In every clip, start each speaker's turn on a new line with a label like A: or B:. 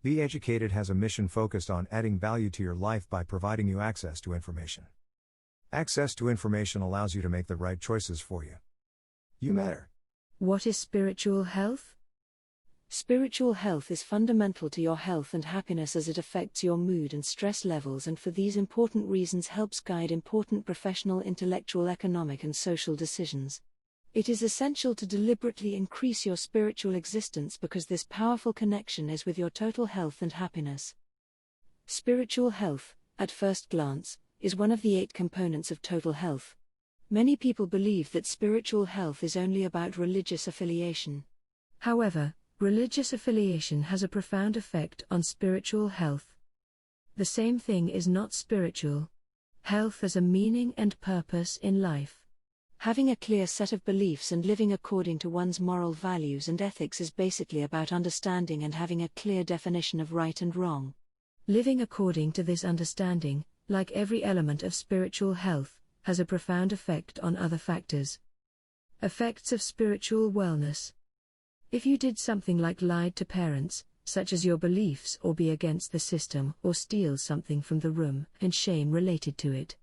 A: BEducated has a mission focused on adding value to your life by providing you access to information. Access to information allows you to make the right choices for you. You matter.
B: What is spiritual health? Spiritual health is fundamental to your health and happiness as it affects your mood and stress levels, and for these important reasons helps guide important professional, intellectual, economic and social decisions. It is essential to deliberately increase your spiritual existence because this powerful connection is with your total health and happiness. Spiritual health, at first glance, is one of the 8 components of total health. Many people believe that spiritual health is only about religious affiliation. However, religious affiliation has a profound effect on spiritual health. The same thing is not spiritual. Health has a meaning and purpose in life. Having a clear set of beliefs and living according to one's moral values and ethics is basically about understanding and having a clear definition of right and wrong. Living according to this understanding, like every element of spiritual health, has a profound effect on other factors. Effects of spiritual wellness. If you did something like lied to parents, such as your beliefs, or be against the system, or steal something from the room, and shame related to it.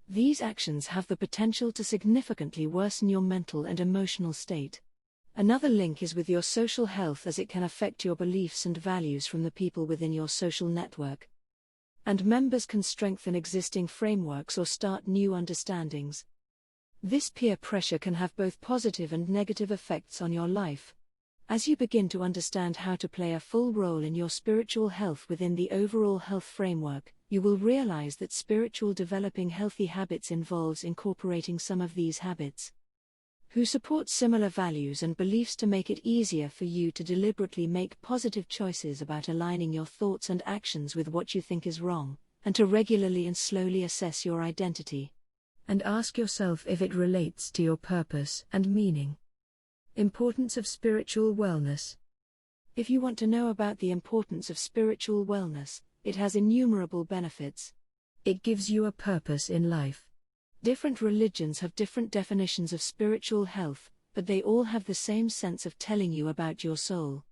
B: These actions have the potential to significantly worsen your mental and emotional state. Another link is with your social health, as it can affect your beliefs and values from the people within your social network. And members can strengthen existing frameworks or start new understandings. This peer pressure can have both positive and negative effects on your life. As you begin to understand how to play a full role in your spiritual health within the overall health framework, you will realize that spiritual developing healthy habits involves incorporating some of these habits. Who support similar values and beliefs to make it easier for you to deliberately make positive choices about aligning your thoughts and actions with what you think is wrong, and to regularly and slowly assess your identity. And ask yourself if it relates to your purpose and meaning. Importance of spiritual wellness. If you want to know about the importance of spiritual wellness, it has innumerable benefits. It gives you a purpose in life. Different religions have different definitions of spiritual health, but they all have the same sense of telling you about your soul.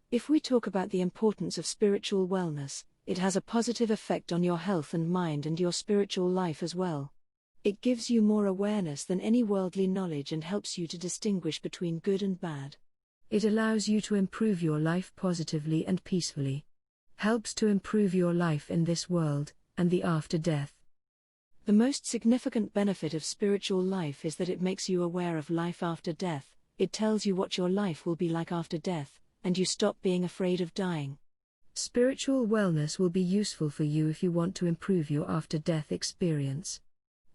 B: If we talk about the importance of spiritual wellness, it has a positive effect on your health and mind and your spiritual life as well. It gives you more awareness than any worldly knowledge and helps you to distinguish between good and bad. It allows you to improve your life positively and peacefully. Helps to improve your life in this world, and the after death. The most significant benefit of spiritual life is that it makes you aware of life after death. It tells you what your life will be like after death, and you stop being afraid of dying. Spiritual wellness will be useful for you if you want to improve your after-death experience.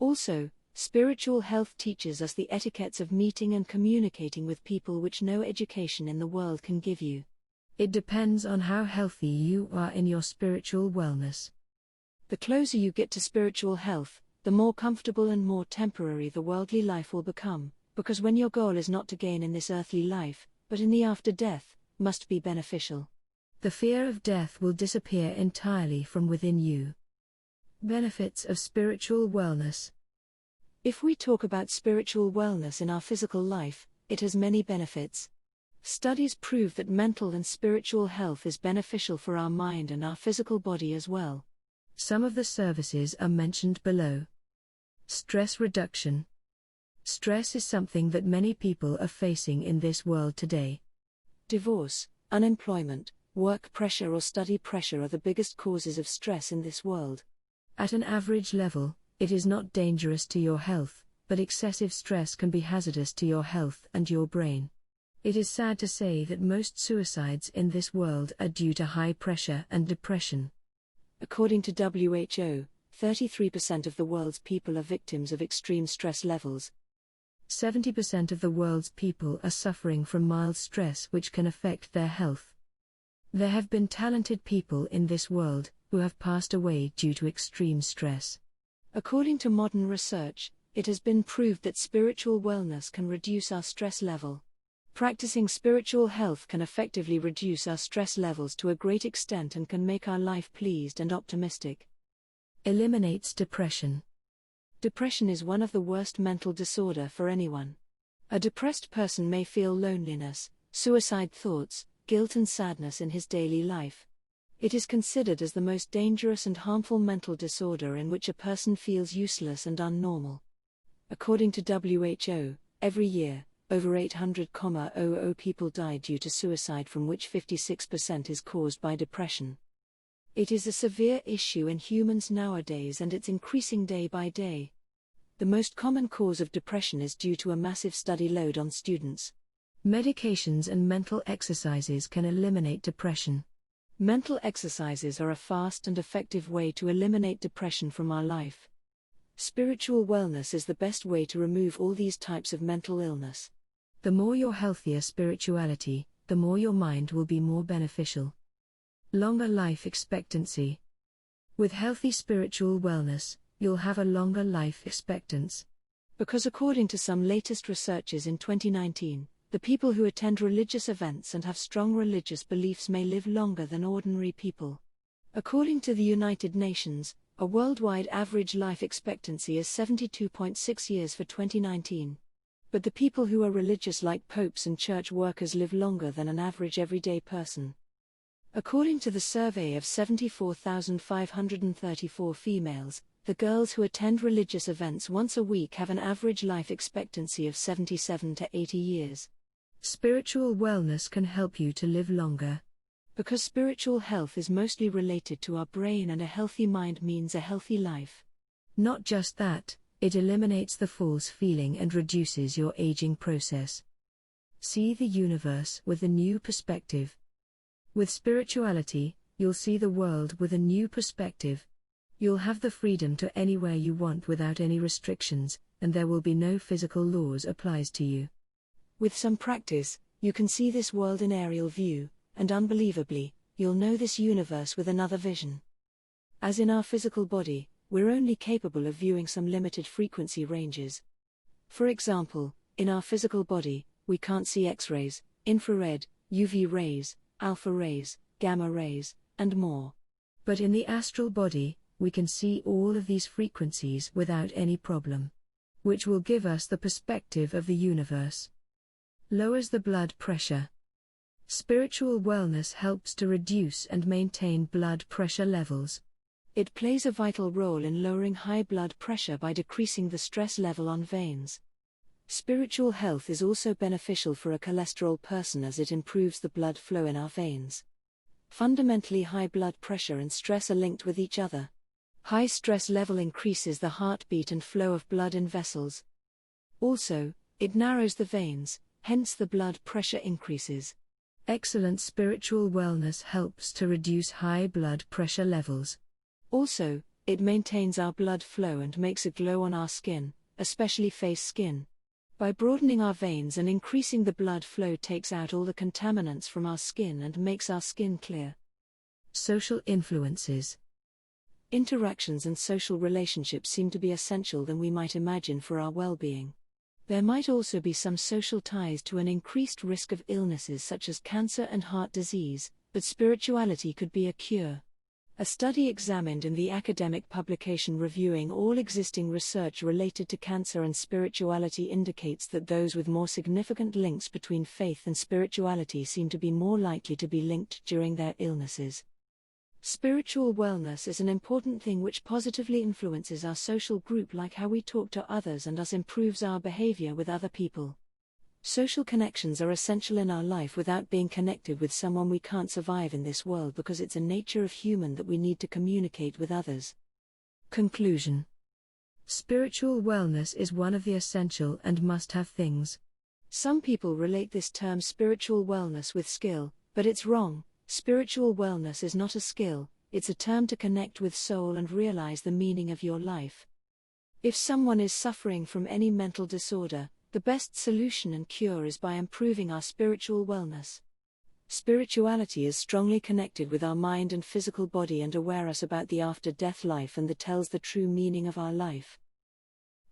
B: Also, spiritual health teaches us the etiquettes of meeting and communicating with people which no education in the world can give you. It depends on how healthy you are in your spiritual wellness. The closer you get to spiritual health, the more comfortable and more temporary the worldly life will become, because when your goal is not to gain in this earthly life, but in the after-death, must be beneficial. The fear of death will disappear entirely from within you. Benefits of spiritual wellness. If we talk about spiritual wellness in our physical life, it has many benefits. Studies prove that mental and spiritual health is beneficial for our mind and our physical body as well. Some of the services are mentioned below. Stress reduction. Stress is something that many people are facing in this world today. Divorce, unemployment, work pressure or study pressure are the biggest causes of stress in this world. At an average level, it is not dangerous to your health, but excessive stress can be hazardous to your health and your brain. It is sad to say that most suicides in this world are due to high pressure and depression. According to WHO, 33% of the world's people are victims of extreme stress levels. 70% of the world's people are suffering from mild stress which can affect their health. There have been talented people in this world who have passed away due to extreme stress. According to modern research, it has been proved that spiritual wellness can reduce our stress level. Practicing spiritual health can effectively reduce our stress levels to a great extent and can make our life pleased and optimistic. Eliminates depression. Depression is one of the worst mental disorder for anyone. A depressed person may feel loneliness, suicide thoughts, guilt and sadness in his daily life. It is considered as the most dangerous and harmful mental disorder in which a person feels useless and unnormal. According to WHO, every year, over 800,000 people die due to suicide, from which 56% is caused by depression. It is a severe issue in humans nowadays, and it's increasing day by day. The most common cause of depression is due to a massive study load on students. Medications and mental exercises can eliminate depression. Mental exercises are a fast and effective way to eliminate depression from our life. Spiritual wellness is the best way to remove all these types of mental illness. The more your healthier spirituality, the more your mind will be more beneficial. Longer life expectancy. With healthy spiritual wellness, you'll have a longer life expectancy. Because according to some latest researches in 2019, the people who attend religious events and have strong religious beliefs may live longer than ordinary people. According to the United Nations, a worldwide average life expectancy is 72.6 years for 2019. But the people who are religious, like popes and church workers, live longer than an average everyday person. According to the survey of 74,534 females, the girls who attend religious events once a week have an average life expectancy of 77 to 80 years. Spiritual wellness can help you to live longer. Because spiritual health is mostly related to our brain, and a healthy mind means a healthy life. Not just that, it eliminates the false feeling and reduces your aging process. See the universe with a new perspective. With spirituality, you'll see the world with a new perspective. You'll have the freedom to anywhere you want without any restrictions, and there will be no physical laws applies to you. With some practice, you can see this world in aerial view, and unbelievably, you'll know this universe with another vision. As in our physical body, we're only capable of viewing some limited frequency ranges. For example, in our physical body, we can't see X-rays, infrared, UV rays, alpha rays, gamma rays, and more. But in the astral body, we can see all of these frequencies without any problem. Which will give us the perspective of the universe. Lowers the blood pressure. Spiritual wellness helps to reduce and maintain blood pressure levels. It plays a vital role in lowering high blood pressure by decreasing the stress level on veins. Spiritual health is also beneficial for a cholesterol person, as it improves the blood flow in our veins. Fundamentally, high blood pressure and stress are linked with each other. High stress level increases the heartbeat and flow of blood in vessels. Also, it narrows the veins, hence the blood pressure increases. Excellent spiritual wellness helps to reduce high blood pressure levels. Also, it maintains our blood flow and makes a glow on our skin, especially face skin. By broadening our veins and increasing the blood flow, takes out all the contaminants from our skin and makes our skin clear. Social influences. Interactions and social relationships seem to be essential than we might imagine for our well-being. There might also be some social ties to an increased risk of illnesses such as cancer and heart disease, but spirituality could be a cure. A study examined in the academic publication reviewing all existing research related to cancer and spirituality indicates that those with more significant links between faith and spirituality seem to be more likely to be linked during their illnesses. Spiritual wellness is an important thing which positively influences our social group, like how we talk to others, and thus improves our behavior with other people. Social connections are essential in our life. Without being connected with someone, we can't survive in this world, because it's a nature of human that we need to communicate with others. Conclusion. Spiritual wellness is one of the essential and must-have things. Some people relate this term spiritual wellness with skill, but it's wrong. Spiritual wellness is not a skill, it's a term to connect with soul and realize the meaning of your life. If someone is suffering from any mental disorder, the best solution and cure is by improving our spiritual wellness. Spirituality is strongly connected with our mind and physical body and aware us about the after-death life, and that tells the true meaning of our life.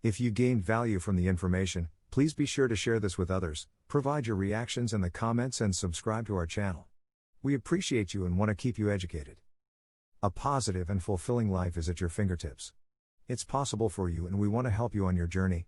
A: If you gained value from the information, please be sure to share this with others, provide your reactions in the comments, and subscribe to our channel. We appreciate you and want to keep you educated. A positive and fulfilling life is at your fingertips. It's possible for you, and we want to help you on your journey.